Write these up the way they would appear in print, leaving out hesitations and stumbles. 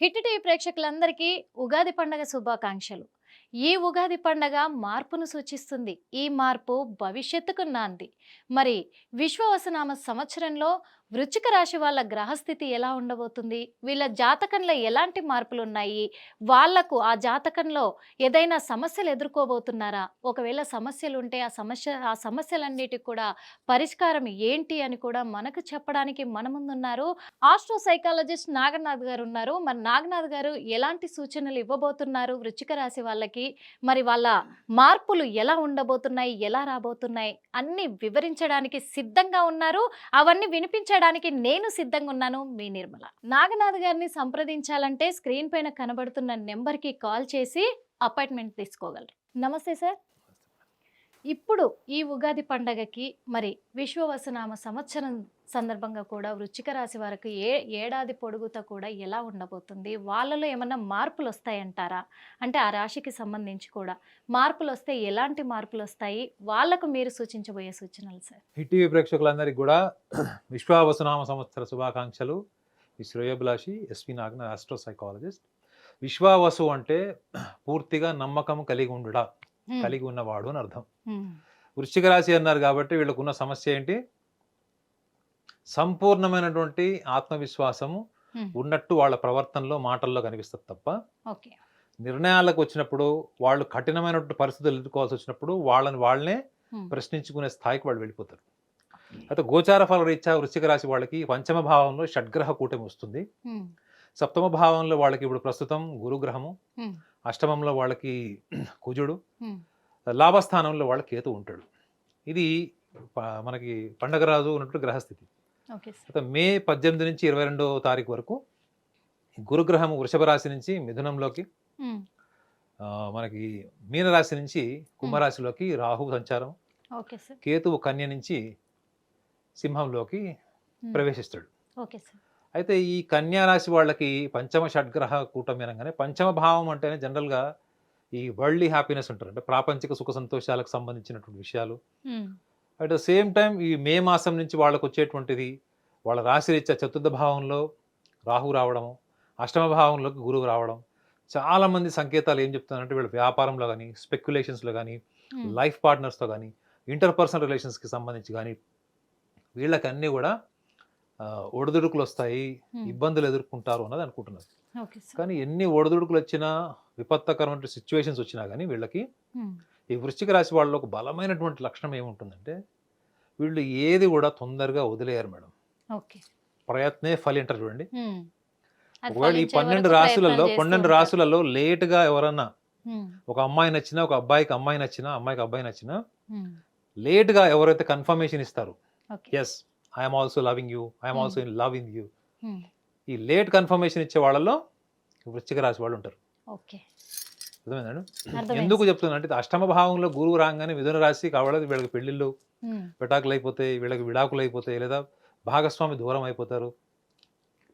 Hit TV ప్రేక్షకులందరికీ ఉగాది పండగ శుభాకాంక్షలు. ఈ ఉగాది పండగ మార్పును సూచిస్తుంది. ఈ మార్పు భవిష్యత్తుకు నాంది. మరి విశ్వవసనామ సంవత్సరంలో వృశ్చిక రాశి వాళ్ళ గ్రహస్థితి ఎలా ఉండబోతుంది? వీళ్ళ జాతకంలో ఎలాంటి మార్పులు ఉన్నాయి? వాళ్లకు ఆ జాతకంలో ఏదైనా సమస్యలు ఎదుర్కోబోతున్నారా? ఒకవేళ సమస్యలు ఉంటే ఆ సమస్యలన్నిటికి కూడా పరిష్కారం ఏంటి అని కూడా మనకు చెప్పడానికి మన ముందున్నారు ఆస్ట్రో సైకాలజిస్ట్ నాగనాథ్ గారు ఉన్నారు. మరి నాగనాథ్ గారు ఎలాంటి సూచనలు ఇవ్వబోతున్నారు వృశ్చిక రాశి వాళ్ళకి? మరి వాళ్ళ మార్పులు ఎలా ఉండబోతున్నాయి? ఎలా రాబోతున్నాయి? అన్ని వివరించడానికి సిద్ధంగా ఉన్నారు. అవన్నీ వినిపించడానికి నేను సిద్ధంగా ఉన్నాను. మీ నిర్మల. నాగనాథ్ గారిని సంప్రదించాలంటే స్క్రీన్ పైన కనబడుతున్న నెంబర్కి కాల్ చేసి అపాయింట్మెంట్ తీసుకోగలరు. నమస్తే సార్. ఇప్పుడు ఈ ఉగాది పండగకి మరి విశ్వవసనామ సంవత్సరం సందర్భంగా కూడా వృశ్చిక రాశి వారికి ఏడాది పొడుగుతా కూడా ఎలా ఉండబోతుంది? వాళ్ళలో ఏమన్నా మార్పులు వస్తాయంటారా? అంటే ఆ రాశికి సంబంధించి కూడా మార్పులు వస్తే ఎలాంటి మార్పులు వస్తాయి? వాళ్ళకు మీరు సూచించబోయే సూచనలు సార్. హిట్ టీవీ ప్రేక్షకులందరికీ కూడా విశ్వవసనామ సంవత్సర శుభాకాంక్షలు. ఈ శ్రేయోభిలాషి S V Naganath, astro psychologist. Vishwavasu అంటే పూర్తిగా నమ్మకం కలిగి ఉండడా, కలిగి ఉన్నవాడు అని అర్థం. వృశ్చిక రాశి అన్నారు కాబట్టి వీళ్ళకున్న సమస్య ఏంటి? సంపూర్ణమైనటువంటి ఆత్మవిశ్వాసము ఉన్నట్టు వాళ్ళ ప్రవర్తనలో, మాటల్లో కనిపిస్తుంది తప్ప నిర్ణయాలకు వచ్చినప్పుడు, వాళ్ళు కఠినమైనటువంటి పరిస్థితులు ఎదుర్కోవాల్సి వచ్చినప్పుడు వాళ్ళనే ప్రశ్నించుకునే స్థాయికి వాళ్ళు వెళ్ళిపోతారు. అయితే గోచార ఫల రీత్యా వృశ్చిక రాశి వాళ్ళకి పంచమ భావంలో షడ్గ్రహ కూటమి వస్తుంది. సప్తమ భావంలో వాళ్ళకి ఇప్పుడు ప్రస్తుతం గురుగ్రహము, అష్టమంలో వాళ్ళకి కుజుడు, లాభస్థానంలో వాళ్ళ కేతు ఉంటాడు. ఇది మనకి పండగ రాజు ఉన్నట్టు గ్రహస్థితి. మే 18 నుంచి 22వ తారీఖు వరకు గురుగ్రహము వృషభ రాశి నుంచి మిథునంలోకి, మనకి మీనరాశి నుంచి కుంభరాశిలోకి రాహు సంచారం, కేతువు కన్య నుంచి సింహంలోకి ప్రవేశిస్తాడు. అయితే ఈ కన్యా రాశి వాళ్ళకి పంచమ షడ్గ్రహ కూటమి అనగానే, పంచమ భావం అంటేనే జనరల్గా ఈ వరల్డ్లీ హ్యాపీనెస్ ఉంటారు, అంటే ప్రాపంచిక సుఖ సంతోషాలకు సంబంధించినటువంటి విషయాలు. అట్ ద సేమ్ టైం ఈ మే మాసం నుంచి వాళ్ళకు వచ్చేటువంటిది, వాళ్ళ రాశి రీత్యా చతుర్థ భావంలో రాహు రావడము, అష్టమ భావంలోకి గురువు రావడం. చాలామంది సంకేతాలు ఏం చెప్తున్నారంటే వీళ్ళ వ్యాపారంలో కానీ, స్పెక్యులేషన్స్లో కానీ, లైఫ్ పార్ట్నర్స్తో కానీ, ఇంటర్పర్సనల్ రిలేషన్స్కి సంబంధించి కానీ వీళ్ళకి అన్నీ కూడా ఒడిదుడుకులు వస్తాయి, ఇబ్బందులు ఎదుర్కొంటారు అన్నది అనుకుంటున్నారు. కానీ ఎన్ని ఒడిదుడుకులు వచ్చినా, విపత్కరమైన సిచ్యువేషన్స్ వచ్చినా కానీ వీళ్ళకి, ఈ వృశ్చిక రాశి వాళ్ళలో ఒక బలమైనటువంటి లక్షణం ఏముంటుందంటే వీళ్ళు ఏది కూడా తొందరగా వదిలేయారు మేడం. ప్రయత్నే ఫలింటారు. చూడండి, ఒకవేళ ఈ 12 రాశులలో లేటుగా ఎవరన్నా, ఒక అమ్మాయి నచ్చినా, ఒక అబ్బాయికి అమ్మాయి నచ్చినా, అమ్మాయికి అబ్బాయి నచ్చినా, లేటుగా ఎవరైతే కన్ఫర్మేషన్ ఇస్తారు, yes I'm also loving you, I'm also in love in you, ఈ లేట్ కన్ఫర్మేషన్ ఇచ్చే వాళ్ళలో వృశ్చిక రాశి వాళ్ళు ఉంటారు. అర్థమైందండి? ఎందుకు చెప్తున్నా అంటే, అష్టమ భావంలో గురువు రాగానే మిథున రాశి కావాలి, వీళ్ళకి పెళ్లిళ్ళు పెటాకులు అయిపోతాయి, వీళ్ళకి విడాకులు అయిపోతాయి, లేదా భాగస్వామి దూరం అయిపోతారు,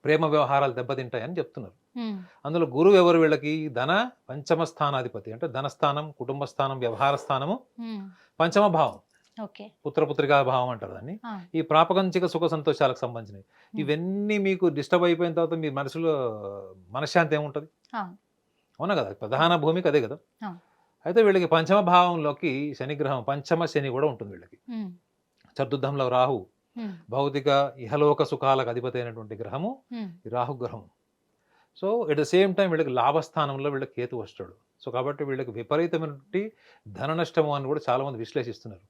ప్రేమ వ్యవహారాలు దెబ్బతింటాయి అని చెప్తున్నారు. అందులో గురువు ఎవరు? వీళ్ళకి ధన పంచమ స్థానాధిపతి, అంటే ధనస్థానం, కుటుంబ స్థానం, వ్యవహార స్థానము పంచమ భావం, పుత్రపుత్రికా భావం అంటారు దాన్ని. ఈ ప్రాపంచిక సుఖ సంతోషాలకు సంబంధించినవి ఇవన్నీ మీకు డిస్టర్బ్ అయిపోయిన తర్వాత మీ మనసులో మనశ్శాంతి ఏముంటుంది? అవునా కదా, ప్రధాన భూమికి అదే కదా. అయితే వీళ్ళకి పంచమ భావంలోకి శనిగ్రహం, పంచమ శని కూడా ఉంటుంది వీళ్ళకి. చతుర్థంలో రాహు, భౌతిక ఇహలోక సుఖాలకు అధిపతి అయినటువంటి గ్రహము ఈ రాహుగ్రహం. So at the same time వీళ్ళకి లాభస్థానంలో వీళ్ళకి కేతు వస్తాడు. సో కాబట్టి వీళ్ళకి విపరీతమైనటువంటి ధన నష్టము అని కూడా చాలా మంది విశ్లేషిస్తున్నారు.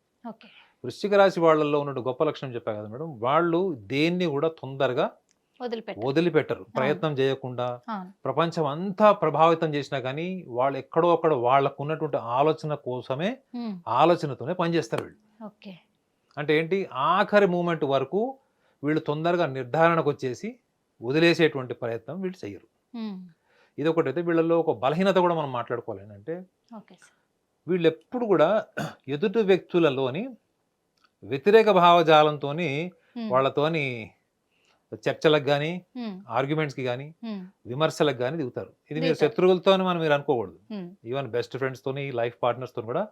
వృశ్చిక రాశి వాళ్ళల్లో ఉన్న గొప్ప లక్షణం చెప్పా కదా మేడం, వాళ్ళు దేన్ని కూడా తొందరగా వదిలిపెట్టరు. ప్రయత్నం చేయకుండా ప్రపంచం అంతా ప్రభావితం చేసినా కానీ వాళ్ళు ఎక్కడో అక్కడ వాళ్ళకు ఉన్నటువంటి ఆలోచన కోసమే, ఆలోచనతోనే పనిచేస్తారు వీళ్ళు. అంటే ఏంటి, ఆఖరి మూమెంట్ వరకు వీళ్ళు తొందరగా నిర్ధారణకు వచ్చేసి వదిలేసేటువంటి ప్రయత్నం వీళ్ళు చెయ్యరు. ఇది ఒకటైతే వీళ్ళలో ఒక బలహీనత కూడా మనం మాట్లాడుకోవాలి. ఏంటంటే వీళ్ళు ఎప్పుడు కూడా ఎదుటి వ్యక్తులలోని వ్యతిరేక భావజాలంతో వాళ్ళతోని చర్చలకు కానీ, ఆర్గ్యుమెంట్స్కి కానీ, విమర్శలకు కానీ దిగుతారు. ఇది మీరు శత్రువులతో మనం మీరు అనుకోకూడదు. ఈవెన్ బెస్ట్ ఫ్రెండ్స్తోని, లైఫ్ పార్ట్నర్స్తో కూడా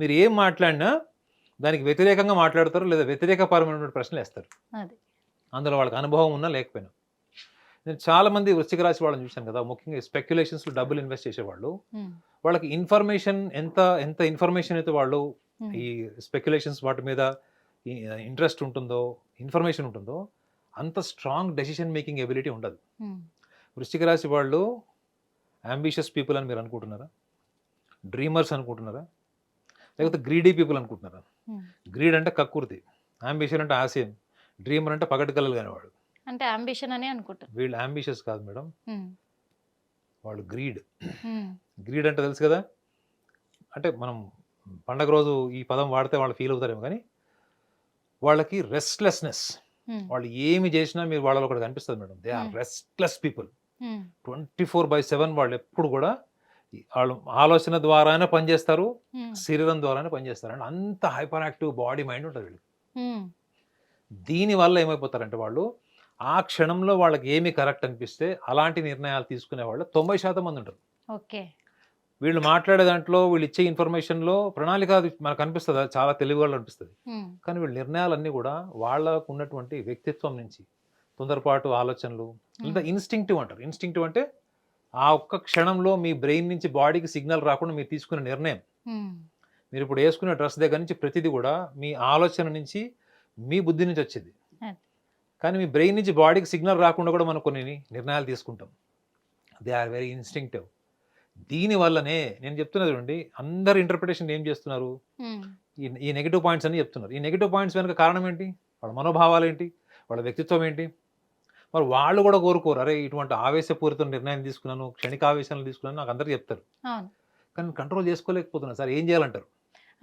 మీరు ఏం మాట్లాడినా దానికి వ్యతిరేకంగా మాట్లాడతారు, లేదా వ్యతిరేక పరమైనటువంటి ప్రశ్నలు వేస్తారు. అందులో వాళ్ళకి అనుభవం ఉన్నా లేకపోయినా. నేను చాలా మంది వృశ్చిక రాశి వాళ్ళని చూశాను కదా, ముఖ్యంగా స్పెక్యులేషన్స్ లో డబ్బులు ఇన్వెస్ట్ చేసేవాళ్ళు. వాళ్ళకి ఇన్ఫర్మేషన్ ఎంత ఎంత ఇన్ఫర్మేషన్ అయితే వాళ్ళు ఈ స్పెక్యులేషన్స్ వాటి మీద ఇంట్రెస్ట్ ఉంటుందో, ఇన్ఫర్మేషన్ ఉంటుందో, అంత స్ట్రాంగ్ డెసిషన్ మేకింగ్ ఎబిలిటీ ఉండదు. వృశ్చిక రాశి వాళ్ళు అంబిషియస్ పీపుల్ అని మీరు అనుకుంటున్నారా? డ్రీమర్స్ అనుకుంటున్నారా? లేకపోతే గ్రీడీ పీపుల్ అనుకుంటున్నారా? గ్రీడ్ అంటే కక్కుర్తి, అంబిషన్ అంటే ఆశయం, డ్రీమర్ అంటే పగటి కలలు కానివాడు. అంటే అంబిషన్ అని అనుకుంటారు. వీళ్ళు అంబిషియస్ కాదు మేడం, వాళ్ళు గ్రీడ్. గ్రీడ్ అంటే తెలుసు కదా, అంటే మనం పండగ రోజు ఈ పదం వాడితే వాళ్ళు ఫీల్ అవుతారేమో, కానీ వాళ్ళకి రెస్ట్లెస్నెస్. వాళ్ళు ఏమి చేసినా మీరు వాళ్ళలో ఒకటి కనిపిస్తుంది madam. They are restless people. 24/7 వాళ్ళు ఎప్పుడు కూడా వాళ్ళు ఆలోచన ద్వారానే పనిచేస్తారు, శరీరం ద్వారానే పనిచేస్తారు. అంటే అంత హైపర్ యాక్టివ్ బాడీ మైండ్ ఉంటుంది వీళ్ళు. దీనివల్ల ఏమైపోతారంటే వాళ్ళు ఆ క్షణంలో వాళ్ళకి ఏమి కరెక్ట్ అనిపిస్తే అలాంటి నిర్ణయాలు తీసుకునే వాళ్ళు 90% మంది ఉంటారు. ఓకే. వీళ్ళు మాట్లాడే దాంట్లో, వీళ్ళు ఇచ్చే ఇన్ఫర్మేషన్లో ప్రణాళిక అది మనకు అనిపిస్తుంది, అది చాలా తెలివి వాళ్ళు అనిపిస్తుంది. కానీ వీళ్ళ నిర్ణయాలన్నీ కూడా వాళ్ళకు ఉన్నటువంటి వ్యక్తిత్వం నుంచి, తొందరపాటు ఆలోచనలు, లేదా ఇన్స్టింక్టివ్ అంటారు. ఇన్స్టింక్టివ్ అంటే ఆ ఒక్క క్షణంలో మీ బ్రెయిన్ నుంచి బాడీకి సిగ్నల్ రాకుండా మీరు తీసుకునే నిర్ణయం. మీరు ఇప్పుడు వేసుకునే డ్రెస్ దగ్గర నుంచి ప్రతిదీ కూడా మీ ఆలోచన నుంచి, మీ బుద్ధి నుంచి వచ్చింది. కానీ మీ బ్రెయిన్ నుంచి బాడీకి సిగ్నల్ రాకుండా కూడా మనం కొన్ని నిర్ణయాలు తీసుకుంటాం. They are very instinctive. దీనివల్లనే నేను చెప్తున్నది చూడండి, అందరు ఇంటర్ప్రిటేషన్ ఏం చేస్తున్నారు, ఈ నెగిటివ్ పాయింట్స్ అని చెప్తున్నారు. ఈ నెగిటివ్ పాయింట్స్ వెనుక కారణం ఏంటి? వాళ్ళ మనోభావాలు ఏంటి, వాళ్ళ వ్యక్తిత్వం ఏంటి? మరి వాళ్ళు కూడా కోరుకోరు, అరే ఇటువంటి ఆవేశపూరిత నిర్ణయం తీసుకున్నాను, క్షణిక ఆవేశాలు తీసుకున్నాను, నాకు అందరు చెప్తారు. కానీ కంట్రోల్ చేసుకోలేకపోతున్నారు సార్, ఏం చేయాలంటారు?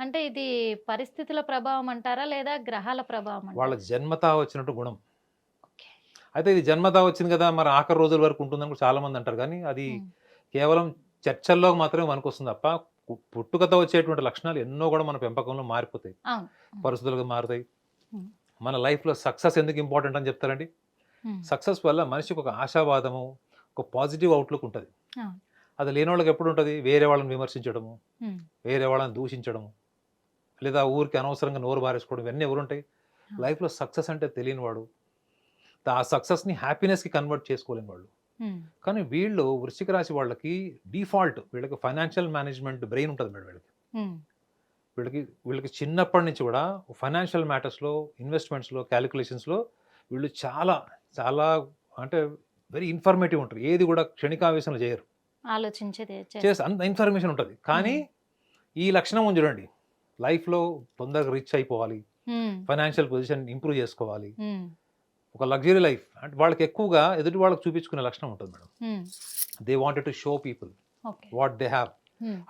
అంటే ఇది పరిస్థితుల ప్రభావం అంటారా, లేదా గ్రహాల ప్రభావం? వాళ్ళ జన్మతా వచ్చినట్టు గుణం. అయితే ఇది జన్మతా వచ్చింది కదా, మరి ఆఖరి రోజుల వరకు ఉంటుందని కూడా చాలా మంది అంటారు. కానీ అది కేవలం చర్చల్లో మాత్రమే మనకు వస్తుంది తప్ప, పుట్టుకతో వచ్చేటువంటి లక్షణాలు ఎన్నో కూడా మన పెంపకంలో మారిపోతాయి, పరిస్థితులుగా మారుతాయి. మన లైఫ్లో సక్సెస్ ఎందుకు ఇంపార్టెంట్ అని చెప్తారండి? సక్సెస్ వల్ల మనిషికి ఒక ఆశావాదము, ఒక పాజిటివ్ అవుట్లుక్ ఉంటుంది. అది లేని వాళ్ళకి ఎప్పుడు ఉంటుంది? వేరే వాళ్ళని విమర్శించడము, వేరే వాళ్ళని దూషించడము, లేదా ఊరికి అనవసరంగా నోరు బారేసుకోవడం, ఇవన్నీ ఎవరు ఉంటాయి? లైఫ్లో సక్సెస్ అంటే తెలియని వాడు, ఆ సక్సెస్ని హ్యాపీనెస్కి కన్వర్ట్ చేసుకోలేని వాళ్ళు. కానీ వీళ్ళు వృశ్చిక రాశి వాళ్ళకి డిఫాల్ట్, వీళ్ళకి ఫైనాన్షియల్ మేనేజ్మెంట్ బ్రెయిన్ ఉంటుంది మేడం. వీళ్ళకి చిన్నప్పటి నుంచి కూడా ఫైనాన్షియల్ మ్యాటర్స్లో, ఇన్వెస్ట్మెంట్స్లో, క్యాలిక్యులేషన్స్లో వీళ్ళు చాలా చాలా అంటే వెరీ ఇన్ఫర్మేటివ్ ఉంటారు. ఏది కూడా క్షణికావేశంలో చేయరు, చేసి అంత ఇన్ఫర్మేషన్ ఉంటుంది. కానీ ఈ లక్షణం ఉంది చూడండి, లైఫ్లో తొందరగా రిచ్ అయిపోవాలి, ఫైనాన్షియల్ పొజిషన్ ఇంప్రూవ్ చేసుకోవాలి, ఒక లగ్జరీ లైఫ్ అంటే వాళ్ళకి ఎక్కువగా ఎదుటి వాళ్ళకి చూపించుకునే లక్షణం ఉంటుంది madam. They wanted to show people what they have.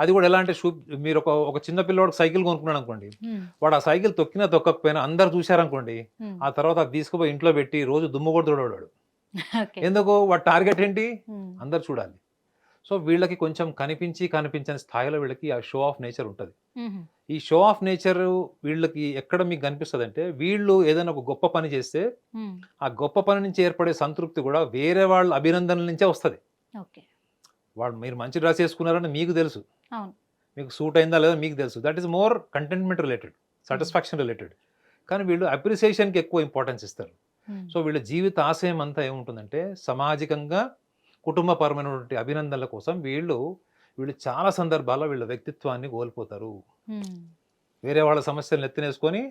అది కూడా ఎలా అంటే, మీరు ఒక చిన్న పిల్లవాడు సైకిల్ కొనుక్కున్నాడు అనుకోండి, వాడు ఆ సైకిల్ తొక్కినా తొక్కకపోయినా అందరు చూశారనుకోండి, ఆ తర్వాత అది తీసుకుపోయి ఇంట్లో పెట్టి రోజు దుమ్ము కూడా తోడవాడు. ఎందుకు? వాడు టార్గెట్ ఏంటి? అందరు చూడాలి. సో వీళ్ళకి కొంచెం కనిపించని స్థాయిలో వీళ్ళకి ఆ షో ఆఫ్ నేచర్ ఉంటుంది. ఈ షో ఆఫ్ నేచర్ వీళ్ళకి ఎక్కడ మీకు కనిపిస్తుంది అంటే, వీళ్ళు ఏదైనా ఒక గొప్ప పని చేస్తే ఆ గొప్ప పని నుంచి ఏర్పడే సంతృప్తి కూడా వేరే వాళ్ళ అభినందనల నుంచే వస్తుంది. వాడు మీరు మంచి డ్రెస్ వేసుకున్నారని మీకు తెలుసు, మీకు సూట్ అయిందా లేదా మీకు తెలుసు. That is more contentment related, satisfaction related. కానీ వీళ్ళు అప్రిసియేషన్కి ఎక్కువ ఇంపార్టెన్స్ ఇస్తారు. సో వీళ్ళ జీవిత ఆశయం అంతా ఏముంటుందంటే, సామాజికంగా కుటుంబపరమైనటువంటి అభినందనల కోసం వీళ్ళు చాలా సందర్భాల్లో వీళ్ళ వ్యక్తిత్వాన్ని కోల్పోతారు. వేరే వాళ్ళ సమస్యలను ఎత్తినేసుకొని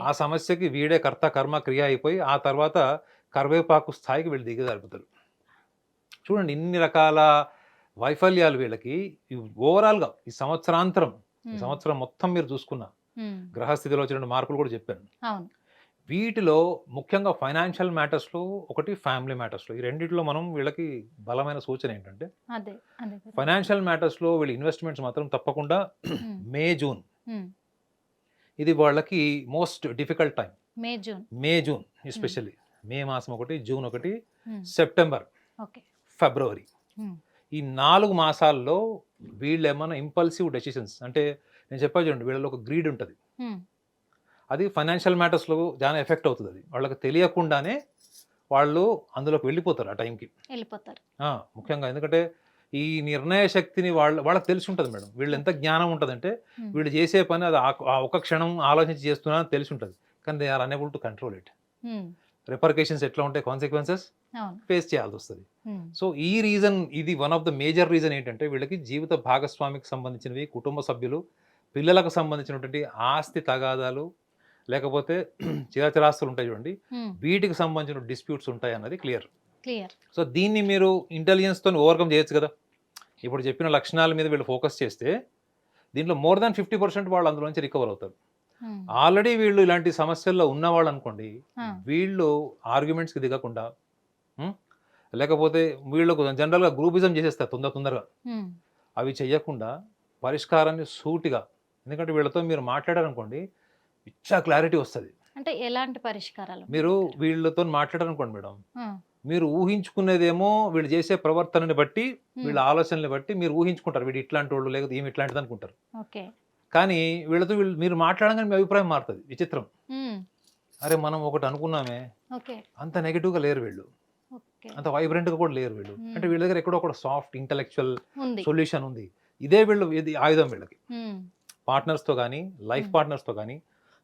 ఆ సమస్యకి వీడే కర్త కర్మ క్రియ అయిపోయి ఆ తర్వాత కరివేపాకు స్థాయికి వీళ్ళు దిగజారిపోతారు. చూడండి ఇన్ని రకాల వైఫల్యాలు వీళ్ళకి. ఓవరాల్గా ఈ సంవత్సరం మొత్తం మీరు చూసుకున్న గ్రహస్థితిలో వచ్చిన మార్పులు కూడా చెప్పాను. వీటిలో ముఖ్యంగా ఫైనాన్షియల్ మ్యాటర్స్లో ఒకటి, ఫ్యామిలీ మ్యాటర్స్లో, ఈ రెండిట్లో మనం వీళ్ళకి బలమైన సూచన ఏంటంటే, ఫైనాన్షియల్ మ్యాటర్స్లో వీళ్ళ ఇన్వెస్ట్మెంట్స్ మాత్రం తప్పకుండా మే జూన్ ఇది వాళ్ళకి most difficult time. May June especially May మాసం ఒకటి, జూన్ ఒకటి, సెప్టెంబర్, ఫిబ్రవరి, ఈ 4 మాసాల్లో వీళ్ళు ఏమైనా ఇంపల్సివ్ డెసిషన్స్ అంటే, నేను చెప్పా చూడండి, వీళ్ళలో ఒక గ్రీడ్ ఉంటుంది, అది ఫైనాన్షియల్ మ్యాటర్స్లో చాలా ఎఫెక్ట్ అవుతుంది. అది వాళ్ళకి తెలియకుండానే వాళ్ళు అందులోకి వెళ్ళిపోతారు, ఆ టైంకి వెళ్ళిపోతారు. ముఖ్యంగా ఎందుకంటే ఈ నిర్ణయ శక్తిని వాళ్ళకి తెలిసి ఉంటుంది మేడం. వీళ్ళు ఎంత జ్ఞానం ఉంటుందంటే, వీళ్ళు చేసే పని అది ఆ ఒక క్షణం ఆలోచించి చేస్తున్నా తెలిసి ఉంటుంది, కానీ they are unable to control it. Repercussions ఎట్లా ఉంటాయి, కాన్సిక్వెన్సెస్ అవును. ఫేస్ చేయాల్సి వస్తుంది. ఉమ్, సో ఈ రీజన్, ఇది one of the major reason ఏంటంటే వీళ్ళకి జీవిత భాగస్వామికి సంబంధించినవి, కుటుంబ సభ్యులు, పిల్లలకు సంబంధించినటువంటి ఆస్తి తగాదాలు, లేకపోతే చిరాచరాస్తులు ఉంటాయి చూడండి, ఉమ్, వీటికి సంబంధించిన డిస్ప్యూట్స్ ఉంటాయి అన్నది క్లియర్. క్లియర్. సో దీన్ని మీరు ఇంటెలిజెన్స్తో ఓవర్కమ్ చేయొచ్చు కదా. ఇప్పుడు చెప్పిన లక్షణాల మీద వీళ్ళు ఫోకస్ చేస్తే దీంట్లో మోర్ దాన్ 50% వాళ్ళు అందులోంచి రికవర్ అవుతారు. ఉమ్, ఆల్రెడీ వీళ్ళు ఇలాంటి సమస్యల్లో ఉన్నవాళ్ళు అనుకోండి, ఆ, వీళ్ళు ఆర్గ్యుమెంట్స్కి దిగకుండా, ఉం? లేకపోతే వీళ్ళకు జనరల్గా గ్రూపిజం చేసేస్తారు తొందరగా. ఉమ్, అవి చెయ్యకుండా పరిష్కారాన్ని సూటిగా, ఎందుకంటే వీళ్ళతో మీరు మాట్లాడారనుకోండి ఇచ్చా క్లారిటీ వస్తుంది. అంటే ఎలాంటి పరిష్కారాలు? మీరు వీళ్ళతో మాట్లాడారనుకోండి మేడం, ఆ, మీరు ఊహించుకునేదేమో వీళ్ళు చేసే ప్రవర్తనని బట్టి, ఉమ్, వీళ్ళ ఆలోచనని బట్టి మీరు ఊహించుకుంటారు వీడు ఇట్లాంటి వాళ్ళు, లేకపోతే ఏమి ఇట్లాంటిది అనుకుంటారు. ఓకే. కానీ వీళ్ళతో మీరు మాట్లాడగానే మీ అభిప్రాయం మారుతుంది. విచిత్రం. ఉమ్, అరే మనం ఒకటి అనుకున్నామే, ఓకే. అంత నెగిటివ్గా లేరు వీళ్ళు, ఓకే. అంత వైబ్రెంట్గా కూడా లేరు వీళ్ళు. అంటే వీళ్ళ దగ్గర ఎక్కడో ఒక సాఫ్ట్ ఇంటలెక్చువల్ ఉంది. సొల్యూషన్ ఉంది. ఇదే వీళ్ళు, ఇది ఆయుధం వీళ్ళకి. ఉమ్, పార్ట్నర్స్తో కానీ, లైఫ్ పార్ట్నర్స్తో కానీ,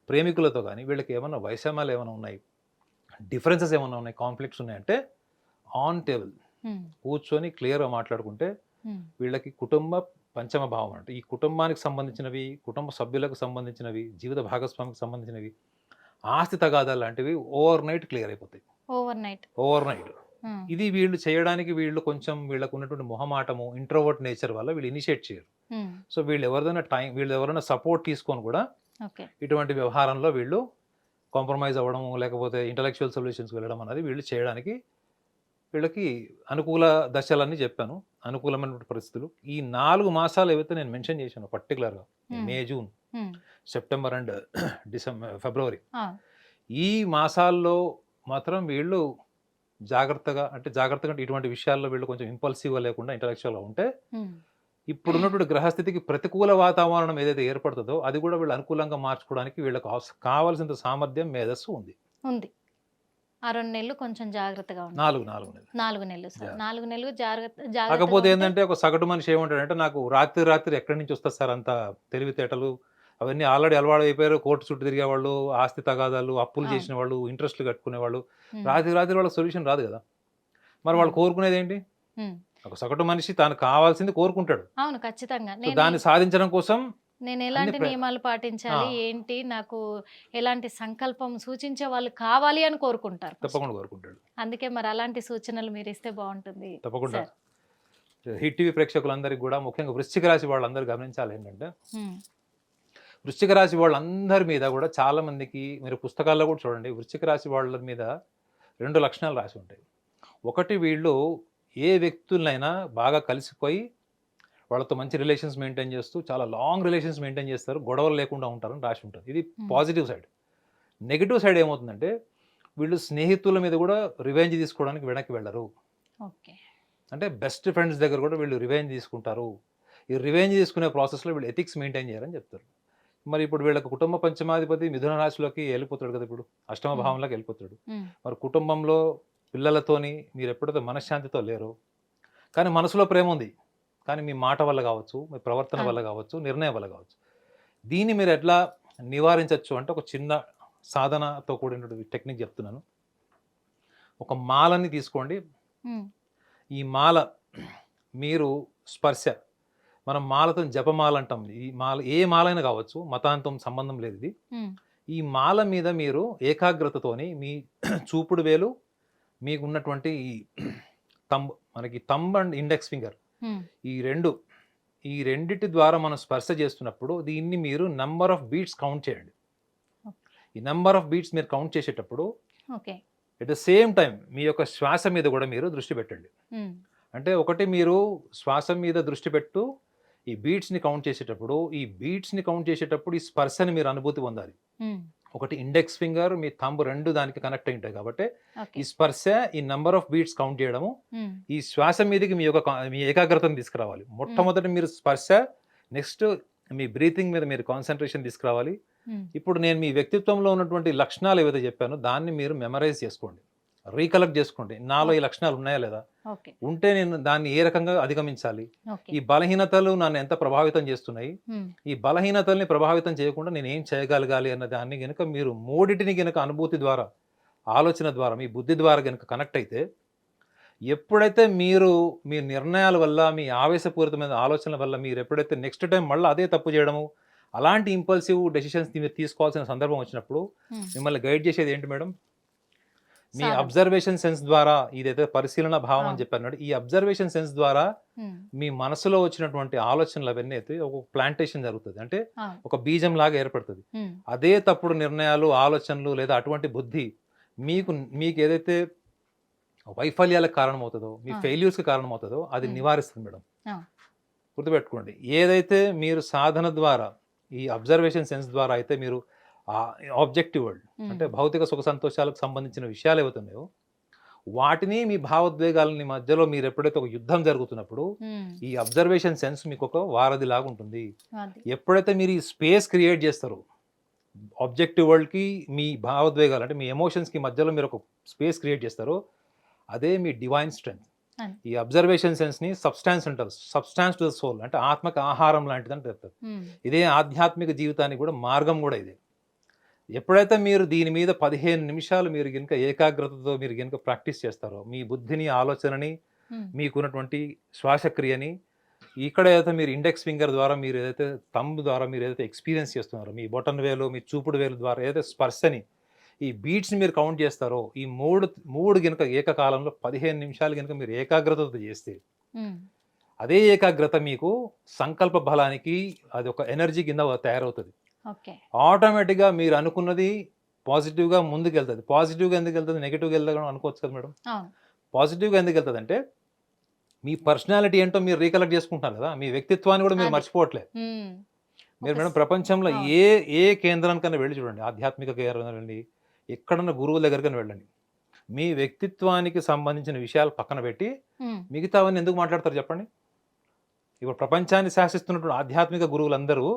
ప్రేమికులతో కానీ వీళ్ళకి ఏమన్నా వైషమ్యాలు ఏమైనా ఉన్నాయి, డిఫరెన్సెస్ ఏమైనా ఉన్నాయి, కాన్ఫ్లిక్ట్స్ ఉన్నాయంటే ఆన్ టేబుల్ ఉమ్, కూర్చొని క్లియర్గా మాట్లాడుకుంటే ఉమ్, వీళ్ళకి కుటుంబ పంచమ భావం అంటే ఈ కుటుంబానికి సంబంధించినవి, కుటుంబ సభ్యులకు సంబంధించినవి, జీవిత భాగస్వామికి సంబంధించినవి, ఆస్తి తగాదాలు లాంటివి ఓవర్ నైట్ క్లియర్ అయిపోతాయి. Overnight. Overnight. ఉమ్, ఇది వీళ్ళు చేయడానికి వీళ్ళు కొంచెం వీళ్ళకు ఉన్నటువంటి మొహమాటము, ఇంట్రోవర్ట్ నేచర్ వల్ల వీళ్ళు ఇనిషియేట్ చేయరు. ఉమ్, సో వీళ్ళు ఎవరైనా సపోర్ట్ తీసుకొని కూడా ఓకే. ఇటువంటి వ్యవహారంలో వీళ్ళు కాంప్రమైజ్ అవ్వడం, లేకపోతే ఇంటలెక్చువల్ సొల్యూషన్స్కి వెళ్ళడం అనేది వీళ్ళు చేయడానికి వీళ్ళకి అనుకూల దశలన్నీ చెప్పాను, అనుకూలమైనటువంటి పరిస్థితులు. ఈ 4 మాసాలు ఏవైతే నేను మెన్షన్ చేశాను పర్టికులర్గా, May, June, um, September and February, ఆ, ఈ మాసాల్లో మాత్రం వీళ్ళు జాగ్రత్తగా అంటే ఇటువంటి విషయాల్లో వీళ్ళు కొంచెం ఇంపల్సివ్గా లేకుండా ఇంటలెక్చువల్గా ఉంటే ఉమ్, ఇప్పుడు ఉన్నటువంటి గ్రహస్థితికి ప్రతికూల వాతావరణం ఏదైతే ఏర్పడుతుందో అది కూడా వీళ్ళు అనుకూలంగా మార్చుకోవడానికి వీళ్ళకి కావాల్సినంత సామర్థ్యం, మేధస్సు ఉంది. ఉంది. ఆ 2 నెలలు కొంచెం జాగ్రత్తగా ఉంది. 4 నెలలు. 4 నెలలు సార్. Yeah. 4 నెలలు కాకపోతే జాగ్రత్తగా ఏంటంటే ఒక సగటు మనిషి ఏమంటాడంటే నాకు రాత్రి ఎక్కడి నుంచి వస్తుంది సార్ అంత తెలివితేటలు, అవన్నీ ఆల్రెడీ అలవాటు అయిపోయారు. కోర్టు చుట్టూ తిరిగే వాళ్ళు, ఆస్తి తగాదాలు, అప్పులు చేసిన వాళ్ళు, ఇంట్రెస్ట్లు కట్టుకునే వాళ్ళు, రాత్రి వాళ్ళకి సొల్యూషన్ రాదు కదా. మరి వాళ్ళు కోరుకునేది ఏంటి? ఒక సగటు మనిషి తాను కావాల్సింది కోరుకుంటాడు. అవును, ఖచ్చితంగా. సో దాన్ని సాధించడం కోసం నేను ఎలాంటి నియమాలు పాటించాలి, ఏంటి, నాకు ఎలాంటి సంకల్పం సూచించే వాళ్ళు కావాలి అని కోరుకుంటారు. తప్పకుండా కోరుకుంటాడు. అందుకే మరి అలాంటి సూచనలు మీరు ఇస్తే బాగుంటుంది. తప్పకుండా. సార్. హిట్ టీవీ ప్రేక్షకులందరికీ కూడా, ముఖ్యంగా వృశ్చిక రాశి వాళ్ళందరూ గమనించాలి ఏంటంటే, ఉమ్, వృశ్చిక రాశి వాళ్ళందరి మీద కూడా చాలా మందికి మీరు పుస్తకాల్లో కూడా చూడండి, వృశ్చిక రాశి వాళ్ళ మీద 2 లక్షణాలు రాసి ఉంటాయి. ఒకటి, వీళ్ళు ఏ వ్యక్తులైనా బాగా కలిసిపోయి వాళ్ళతో మంచి రిలేషన్స్ మెయింటైన్ చేస్తూ చాలా లాంగ్ రిలేషన్స్ మెయింటైన్ చేస్తారు, గొడవలు లేకుండా ఉంటారని రాసి ఉంటుంది. ఇది పాజిటివ్ సైడ్. నెగిటివ్ సైడ్ ఏమవుతుందంటే వీళ్ళు స్నేహితుల మీద కూడా రివెంజ్ తీసుకోవడానికి వెనక్కి వెళ్ళరు. ఓకే. అంటే బెస్ట్ ఫ్రెండ్స్ దగ్గర కూడా వీళ్ళు రివెంజ్ తీసుకుంటారు. ఈ రివెంజ్ తీసుకునే ప్రాసెస్లో వీళ్ళు ఎథిక్స్ మెయింటైన్ చేయాలని చెప్తారు. మరి ఇప్పుడు వీళ్ళకి కుటుంబ పంచమాధిపతి మిథున రాశిలోకి వెళ్ళిపోతాడు కదా, ఇప్పుడు అష్టమ భావంలోకి వెళ్ళిపోతాడు. మరి కుటుంబంలో పిల్లలతోని మీరు ఎప్పుడైతే మనశ్శాంతితో లేరో, కానీ మనసులో ప్రేమ ఉంది, కానీ మీ మాట వల్ల కావచ్చు, మీ ప్రవర్తన వల్ల కావచ్చు, నిర్ణయం వల్ల కావచ్చు, దీన్ని మీరు ఎట్లా నివారించవచ్చు అంటే ఒక చిన్న సాధనతో కూడినటువంటి టెక్నిక్ చెప్తున్నాను. ఒక మాలని తీసుకోండి. ఈ మాల మీరు స్పర్శ, మనం మాలతో జపమాల అంటాం. ఈ మాల ఏ మాలైనా కావచ్చు, మతాంతం సంబంధం లేదు ఇది. ఈ మాల మీద మీరు ఏకాగ్రతతోని మీ చూపుడు వేలు, మీకు ఉన్నటువంటి ఈ మనకి థంబ్ అండ్ ఇండెక్స్ ఫింగర్, ఈ రెండిటి ద్వారా మనం స్పర్శ చేస్తున్నప్పుడు దీన్ని మీరు నెంబర్ ఆఫ్ బీట్స్ కౌంట్ చేయండి. ఈ నెంబర్ ఆఫ్ బీట్స్ మీరు కౌంట్ చేసేటప్పుడు ఎట్ ద సేమ్ టైం మీ యొక్క శ్వాస మీద కూడా మీరు దృష్టి పెట్టండి. అంటే ఒకటి, మీరు శ్వాస మీద దృష్టి పెట్టు ఈ బీట్స్ని కౌంట్ చేసేటప్పుడు, ఈ స్పర్శని మీరు అనుభూతి పొందాలి. ఒకటి ఇండెక్స్ ఫింగర్, మీ థంబ్ రెండు దానికి కనెక్ట్ అయి ఉంటాయి కాబట్టి ఈ స్పర్శ, ఈ నెంబర్ ఆఫ్ బీట్స్ కౌంట్ చేయడము, ఈ శ్వాస మీదకి మీ ఏకాగ్రతను తీసుకురావాలి. మొట్టమొదటి మీరు స్పర్శ, నెక్స్ట్ మీ బ్రీతింగ్ మీద మీరు కాన్సన్ట్రేషన్ తీసుకురావాలి. ఇప్పుడు నేను మీ వ్యక్తిత్వంలో ఉన్నటువంటి లక్షణాలు ఏవైతే చెప్పానో దాన్ని మీరు మెమరైజ్ చేసుకోండి, రీకలెక్ట్ చేసుకోండి. నాలో ఈ లక్షణాలు ఉన్నాయా లేదా, ఉంటే నేను దాన్ని ఏ రకంగా అధిగమించాలి, ఈ బలహీనతలు నన్ను ఎంత ప్రభావితం చేస్తున్నాయి, ఈ బలహీనతల్ని ప్రభావితం చేయకుండా నేను ఏం చేయగలగాలి అన్న దాన్ని గనుక మీరు మూడిటిని గనుక అనుభూతి ద్వారా ఆలోచన ద్వారా మీ బుద్ధి ద్వారా కనుక కనెక్ట్ అయితే ఎప్పుడైతే మీరు మీ నిర్ణయాల వల్ల మీ ఆవేశపూరితమైన ఆలోచనల వల్ల మీరు ఎప్పుడైతే నెక్స్ట్ టైం మళ్ళీ అదే తప్పు చేయడము అలాంటి ఇంపల్సివ్ డెసిషన్స్ మీరు తీసుకోవాల్సిన సందర్భం వచ్చినప్పుడు మిమ్మల్ని గైడ్ చేసేది ఏంటి మేడం? మీ సాధన. అబ్జర్వేషన్ సెన్స్ ద్వారా, ఇదైతే పరిశీలన భావం అని చెప్పారు, ఈ అబ్జర్వేషన్ సెన్స్ ద్వారా మీ మనసులో వచ్చినటువంటి ఆలోచనలు అవన్నీ అయితే ఒక ప్లాంటేషన్ జరుగుతుంది, అంటే ఒక బీజం లాగా ఏర్పడుతుంది. అదే తప్పుడు నిర్ణయాలు ఆలోచనలు లేదా అటువంటి బుద్ధి మీకు ఏదైతే వైఫల్యాలకు కారణమవుతుందో మీ ఫెయిల్యూర్స్కి కారణమవుతుందో అది నివారిస్తుంది మేడం. గుర్తుపెట్టుకోండి, ఏదైతే మీరు సాధన ద్వారా ఈ అబ్జర్వేషన్ సెన్స్ ద్వారా అయితే మీరు ఆబ్జెక్టివ్ వరల్డ్ అంటే భౌతిక సుఖ సంతోషాలకు సంబంధించిన విషయాలు ఏవవుతున్నాయో వాటిని మీ భావోద్వేగాలని మధ్యలో మీరు ఎప్పుడైతే ఒక యుద్ధం జరుగుతున్నప్పుడు ఈ అబ్జర్వేషన్ సెన్స్ మీకు ఒక వారధి లాగా ఉంటుంది. ఎప్పుడైతే మీరు ఈ స్పేస్ క్రియేట్ చేస్తారో ఆబ్జెక్టివ్ వరల్డ్కి మీ భావోద్వేగాలు అంటే మీ ఎమోషన్స్కి మధ్యలో మీరు ఒక స్పేస్ క్రియేట్ చేస్తారో అదే మీ డివైన్ స్ట్రెంగ్త్. ఈ అబ్జర్వేషన్ సెన్స్ ని సబ్స్టాన్స్ అంటారు, సబ్స్టాన్స్ టు ద సోల్ అంటే ఆత్మక ఆహారం లాంటిది అని చెప్తారు. ఇదే ఆధ్యాత్మిక జీవితానికి కూడా మార్గం కూడా ఇదే. ఎప్పుడైతే మీరు దీని మీద 15 నిమిషాలు మీరు కనుక ఏకాగ్రతతో మీరు కనుక ప్రాక్టీస్ చేస్తారో మీ బుద్ధిని ఆలోచనని మీకున్నటువంటి శ్వాసక్రియని ఇక్కడ ఏదైతే మీరు ఇండెక్స్ ఫింగర్ ద్వారా మీరు ఏదైతే థంబ్ ద్వారా మీరు ఏదైతే ఎక్స్పీరియన్స్ చేస్తున్నారో మీ బొటన్ వేలు మీ చూపుడు వేలు ద్వారా ఏదైతే స్పర్శని ఈ బీట్స్ని మీరు కౌంట్ చేస్తారో ఈ మూడు కనుక ఏకకాలంలో 15 నిమిషాలు కనుక మీరు ఏకాగ్రతతో చేస్తే అదే ఏకాగ్రత మీకు సంకల్ప బలానికి అది ఒక ఎనర్జీ కింద తయారవుతుంది. ఆటోమేటిక్గా మీరు అనుకున్నది పాజిటివ్గా ముందుకు వెళ్తుంది. పాజిటివ్గా ఎందుకు వెళ్తుంది, నెగిటివ్గా వెళ్తుంది అనుకోవచ్చు కదా మేడం. పాజిటివ్గా ఎందుకు వెళ్తుంది అంటే మీ పర్సనాలిటీ ఏంటో మీరు రీకలెక్ట్ చేసుకుంటున్నారు కదా, మీ వ్యక్తిత్వాన్ని కూడా మీరు మర్చిపోవట్లేదు. మీరు మేడం ప్రపంచంలో ఏ కేంద్రానికన్నా వెళ్ళి చూడండి, ఆధ్యాత్మిక కేంద్రం వెళ్ళండి, ఎక్కడన్నా గురువుల దగ్గరకైనా వెళ్ళండి, మీ వ్యక్తిత్వానికి సంబంధించిన విషయాలు పక్కన పెట్టి మిగతావన్నీ ఎందుకు మాట్లాడతారు చెప్పండి? ఇప్పుడు ప్రపంచాన్ని శాసిస్తున్నటువంటి ఆధ్యాత్మిక గురువులందరూ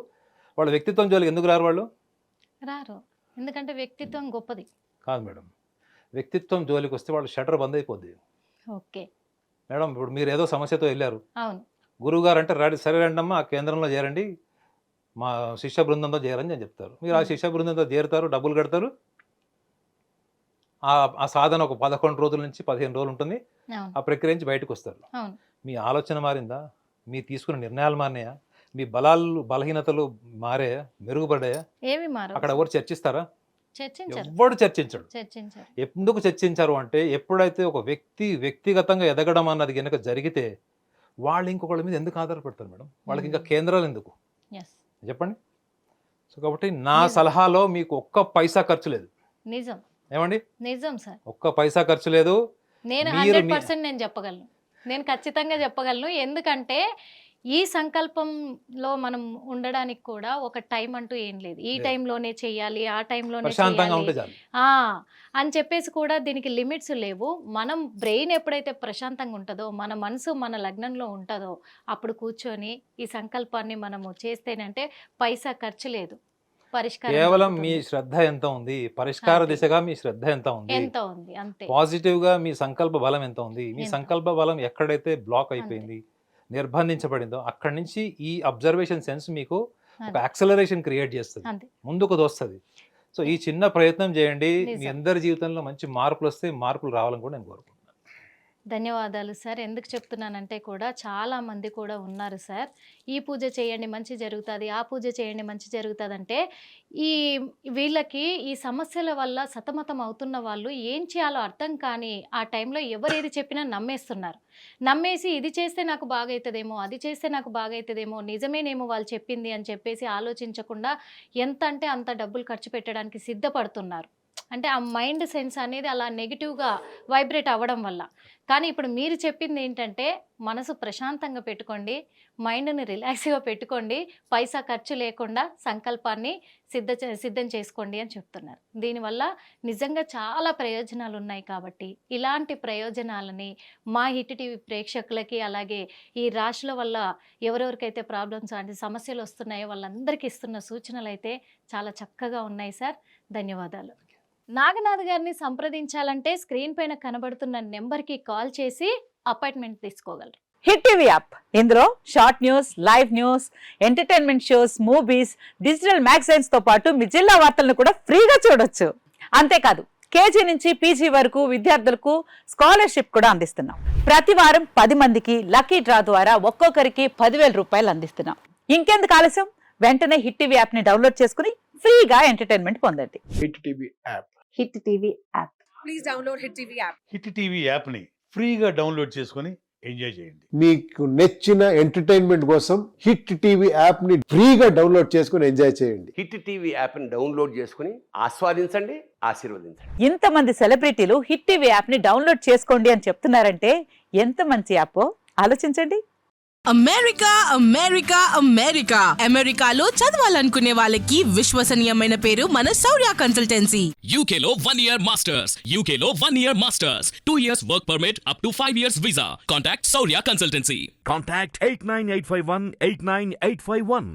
వాళ్ళ వ్యక్తిత్వం జోలికి ఎందుకు రారు? వాళ్ళు రారు, ఎందుకంటే వ్యక్తిత్వం గొప్పది కాదు మేడం. వ్యక్తిత్వం జోలికి వస్తే వాళ్ళు షటర్ బంద్ అయిపోద్ది. ఓకే మేడం, ఇప్పుడు మీరు ఏదో సమస్యతో వెళ్ళారు, అవును, గురువు గారు అంటే సరే రండమ్మా ఆ కేంద్రంలో చేరండి, మా శిష్య బృందంతో చేరని అని చెప్తారు. మీరు ఆ శిష్య బృందంతో చేరుతారు, డబ్బులు కడతారు, ఆ సాధన ఒక 11 రోజుల నుంచి 15 రోజులు ఉంటుంది, ఆ ప్రక్రియ నుంచి బయటకు వస్తారు. మీ ఆలోచన మారిందా? మీరు తీసుకున్న నిర్ణయాలు మారినాయా? మీ బలహీనతలు మారాయా, మెరుగుపడ్డాయా? అక్కడ ఎవరు చర్చిస్తారా? ఎవరు చర్చించడు. ఎందుకు చర్చించారు అంటే ఎప్పుడైతే ఒక వ్యక్తిగతంగా ఎదగడం అన్నది కనుక జరిగితే వాళ్ళు ఇంకొకళ్ళ మీద ఎందుకు ఆధారపడతారు మేడం? వాళ్ళకి ఇంకా కేంద్రాలు ఎందుకు చెప్పండి? సో కాబట్టి నా సలహాలో మీకు ఒక్క పైసా ఖర్చు లేదు. నిజం ఏమండి? నిజం సార్, ఒక్క పైసా ఖర్చు లేదు. నేను 100% నేను చెప్పగలను, నేను ఖచ్చితంగా చెప్పగలను. ఎందుకంటే ఈ సంకల్పంలో మనం ఉండడానికి కూడా ఒక టైం అంటూ ఏం లేదు. ఈ టైంలోనే చెయ్యాలి, ఆ టైంలోనే చెయ్యాలి అని చెప్పేసి కూడా దీనికి లిమిట్స్ లేవు. మనం బ్రెయిన్ ఎప్పుడైతే ప్రశాంతంగా ఉంటుందో, మన మనసు మన లగ్నంలో ఉంటుందో అప్పుడు కూర్చొని ఈ సంకల్పాన్ని మనము చేస్తేనంటే పైసా ఖర్చు లేదు, పరిష్కారం కేవలం మీ శ్రద్ధ ఎంత ఉంది, పరిష్కార దిశగా మీ శ్రద్ధ ఎంత ఉంది, అంతే. పాజిటివ్ గా మీ సంకల్ప బలం ఎంత ఉంది, మీ సంకల్ప బలం ఎక్కడైతే బ్లాక్ అయిపోయింది, నిర్బంధించబడిందో అక్కడి నుంచి ఈ అబ్జర్వేషన్ సెన్స్ మీకు ఒక యాక్సలరేషన్ క్రియేట్ చేస్తుంది, ముందుకు దోస్తుంది. సో ఈ చిన్న ప్రయత్నం చేయండి, మీ అందరి జీవితంలో మంచి మార్పులు వస్తే మార్పులు రావాలని కూడా నేను కోరుకుంటున్నాను. ధన్యవాదాలు సార్. ఎందుకు చెప్తున్నానంటే కూడా చాలా మంది కూడా ఉన్నారు సార్, ఈ పూజ చేయండి మంచి జరుగుతుంది, ఆ పూజ చేయండి మంచి జరుగుతుంది అంటే వీళ్ళకి ఈ సమస్యల వల్ల సతమతం అవుతున్న వాళ్ళు ఏం చేయాలో అర్థం కానీ ఆ టైంలో ఎవరు ఏది చెప్పినా నమ్మేసి ఇది చేస్తే నాకు బాగవుతుందేమో, అది చేస్తే నాకు బాగవుతుందేమో, నిజమేనేమో వాళ్ళు చెప్పింది అని చెప్పేసి ఆలోచించకుండా ఎంత అంటే అంత డబ్బులు ఖర్చు పెట్టడానికి సిద్ధపడుతున్నారు. అంటే ఆ మైండ్ సెన్స్ అనేది అలా నెగిటివ్గా వైబ్రేట్ అవ్వడం వల్ల. కానీ ఇప్పుడు మీరు చెప్పింది ఏంటంటే మనసు ప్రశాంతంగా పెట్టుకోండి, మైండ్ని రిలాక్స్గా పెట్టుకోండి, పైసా ఖర్చు లేకుండా సంకల్పాన్ని సిద్ధం చేసుకోండి అని చెప్తున్నారు. దీనివల్ల నిజంగా చాలా ప్రయోజనాలు ఉన్నాయి. కాబట్టి ఇలాంటి ప్రయోజనాలని మా హిట్ టీవీ ప్రేక్షకులకి అలాగే ఈ రాశుల వల్ల ఎవరెవరికైతే ప్రాబ్లమ్స్ అంటే సమస్యలు వస్తున్నాయో వాళ్ళందరికీ ఇస్తున్న సూచనలు అయితే చాలా చక్కగా ఉన్నాయి సార్. ధన్యవాదాలు. నాగనాథ్ గారిని సంప్రదించాలంటే స్క్రీన్ పైన కనబడుతున్న నెంబర్కి కాల్ చేసి అపాయింట్మెంట్ తీసుకోగలరు. హిట్ టీవీ యాప్, ఇందులో short news, live news, entertainment shows, movies, digital magazines తో పాటు మీ జిల్లా వార్తలను కూడా ఫ్రీగా చూడొచ్చు. అంతేకాదు కేజీ నుంచి పీజీ వరకు విద్యార్థులకు స్కాలర్షిప్ కూడా అందిస్తున్నాం. ప్రతి వారం 10 మందికి లక్కీ డ్రా ద్వారా ఒక్కొక్కరికి 10,000 రూపాయలు అందిస్తున్నాం. ఇంకెందుకు ఆలస్యం, వెంటనే హిట్ టీవీ యాప్ ని డౌన్లోడ్ చేసుకుని ఫ్రీగా ఎంటర్టైన్మెంట్ పొందండి. Hit TV app. Hit TV app. Please download Hit TV app. Hit TV యాప్ని ఫ్రీగా డౌన్లోడ్ చేసుకొని ఎంజాయ్ చేయండి. మీకు నచ్చిన ఎంటర్టైన్మెంట్ కోసం హిట్ టీవీ యాప్ ని ఫ్రీగా డౌన్లోడ్ చేసుకుని ఎంజాయ్ చేయండి. హిట్ టీవీ యాప్ని డౌన్లోడ్ చేసుకుని ఆస్వాదించండి, ఆశీర్వదించండి. ఇంతమంది సెలబ్రిటీలు హిట్ టీవీ యాప్ ని డౌన్లోడ్ చేసుకోండి అని చెప్తున్నారంటే ఎంత మంచి యాప్ ఆలోచించండి. అమెరికా అమెరికా అమెరికా అమెరికాలో చదవాలనుకునే వాళ్ళకి విశ్వసనీయమైన పేరు మన శౌర్య consultancy. UK Law 1 Year Masters. UK Law 1 Year Masters. 2 years work permit up to 5 years visa. Contact Saurya Consultancy. Contact 89851 89851.